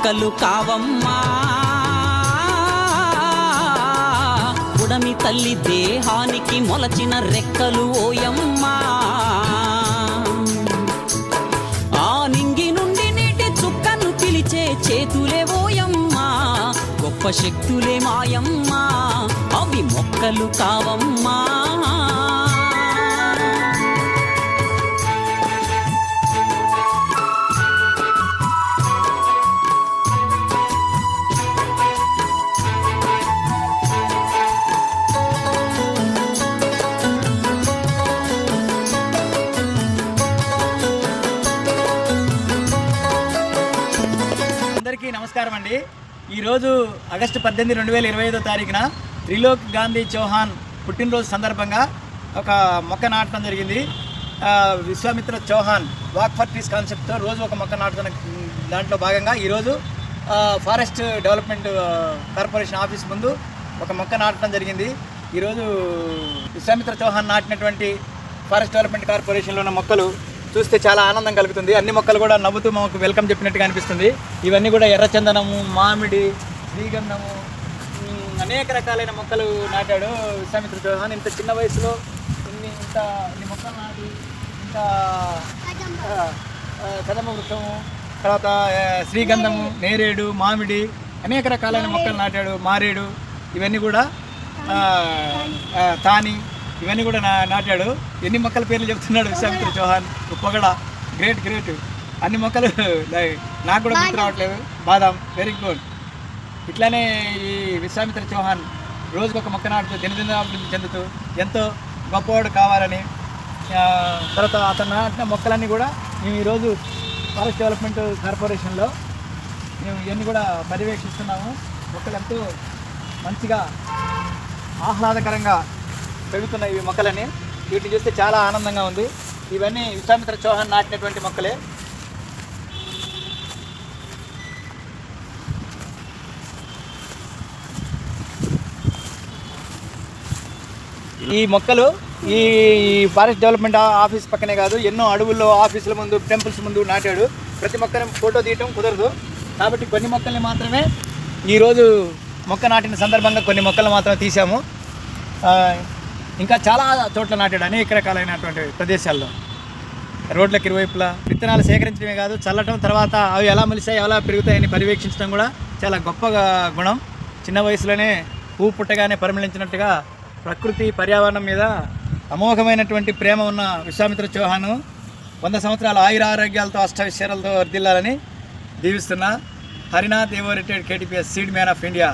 మొక్కలు కావమ్మా. ఉడమి తల్లి దేహానికి మొలచిన రెక్కలు ఓయమ్మా. ఆ నింగి నుండి నీటి చుక్కను పిలిచే చేతులే ఓయమ్మా. గొప్ప శక్తులే మాయమ్మా, అవి మొక్కలు కావమ్మా. అందరికీ నమస్కారం అండి. ఈరోజు ఆగస్టు 18, 2025 తారీఖున త్రిలోక్ గాంధీ చౌహాన్ పుట్టినరోజు సందర్భంగా ఒక మొక్క నాటడం జరిగింది. Vishwamitra Chauhan walk for trees కాన్సెప్ట్తో రోజు ఒక మొక్క నాటుతున్న దాంట్లో భాగంగా ఈరోజు ఫారెస్ట్ డెవలప్మెంట్ కార్పొరేషన్ ఆఫీస్ ముందు ఒక మొక్క నాటడం జరిగింది. ఈరోజు విశ్వామిత్ర చౌహాన్ నాటినటువంటి ఫారెస్ట్ డెవలప్మెంట్ కార్పొరేషన్లో ఉన్న మొక్కలు చూస్తే చాలా ఆనందం కలుగుతుంది. అన్ని మొక్కలు కూడా నవ్వుతూ మాకు వెల్కమ్ చెప్పినట్టుగా అనిపిస్తుంది. ఇవన్నీ కూడా ఎర్రచందనము, మామిడి, శ్రీగంధము, అనేక రకాలైన మొక్కలు నాటాడు విశ్వామిత్ర చౌహాన్. ఇంత చిన్న వయసులో ఇన్ని మొక్కలు నాటి, ఇంత కదమ వృక్షము, తర్వాత శ్రీగంధము, నేరేడు, మామిడి, అనేక రకాలైన మొక్కలు నాటాడు. మారేడు, ఇవన్నీ కూడా తాని, ఇవన్నీ కూడా నాటాడు. ఎన్ని మొక్కల పేర్లు చెప్తున్నాడు విశ్వామిత్ర చౌహాన్, పొగడ, గ్రేట్. అన్ని మొక్కలు నాకు కూడా గుర్తు రావట్లేదు. బాదాం, వెరీ గుడ్. ఇట్లానే ఈ విశ్వామిత్ర చౌహాన్ రోజుకొక మొక్క నాటుతూ దినదినాభివృద్ధి చెందుతూ ఎంతో గొప్పవాడు కావాలని, తర్వాత అతను నాటిన మొక్కలన్నీ కూడా మేము ఈరోజు ఫారెస్ట్ డెవలప్మెంట్ కార్పొరేషన్లో మేము ఇవన్నీ కూడా పర్యవేక్షిస్తున్నాము. మొక్కలు ఎంతో మంచిగా ఆహ్లాదకరంగా పెరుగుతున్నాయి ఇవి మొక్కలని. వీటిని చూస్తే చాలా ఆనందంగా ఉంది. ఇవన్నీ విశ్వామిత్ర చౌహాన్ నాటినటువంటి మొక్కలే. ఈ మొక్కలు ఈ ఫారెస్ట్ డెవలప్మెంట్ ఆఫీస్ పక్కనే కాదు, ఎన్నో అడవుల్లో, ఆఫీసుల ముందు, టెంపుల్స్ ముందు నాటాడు. ప్రతి మొక్కని ఫోటో తీయటం కుదరదు కాబట్టి కొన్ని మొక్కల్ని మాత్రమే ఈరోజు మొక్క నాటిన సందర్భంగా కొన్ని మొక్కలు మాత్రమే తీసాము. ఇంకా చాలా చోట్ల నాటాడు అనేక రకాలైనటువంటి ప్రదేశాల్లో. రోడ్లకు ఇరువైపులా విత్తనాలు సేకరించడమే కాదు, చల్లటం, తర్వాత అవి ఎలా మొలిసాయి, ఎలా పెరుగుతాయని పర్యవేక్షించడం కూడా చాలా గొప్ప గుణం. చిన్న వయసులోనే పువ్వు పుట్టగానే పరిమళించినట్టుగా ప్రకృతి, పర్యావరణం మీద అమోఘమైనటువంటి ప్రేమ ఉన్న విశ్వామిత్ర చౌహాన్ 100 సంవత్సరాల ఆయురారోగ్యాలతో, అష్టైశ్వర్యాలతో వర్ధిల్లాలని దీవిస్తున్నా. హరినాథ్ ఎవో retired KTPS seed man of India.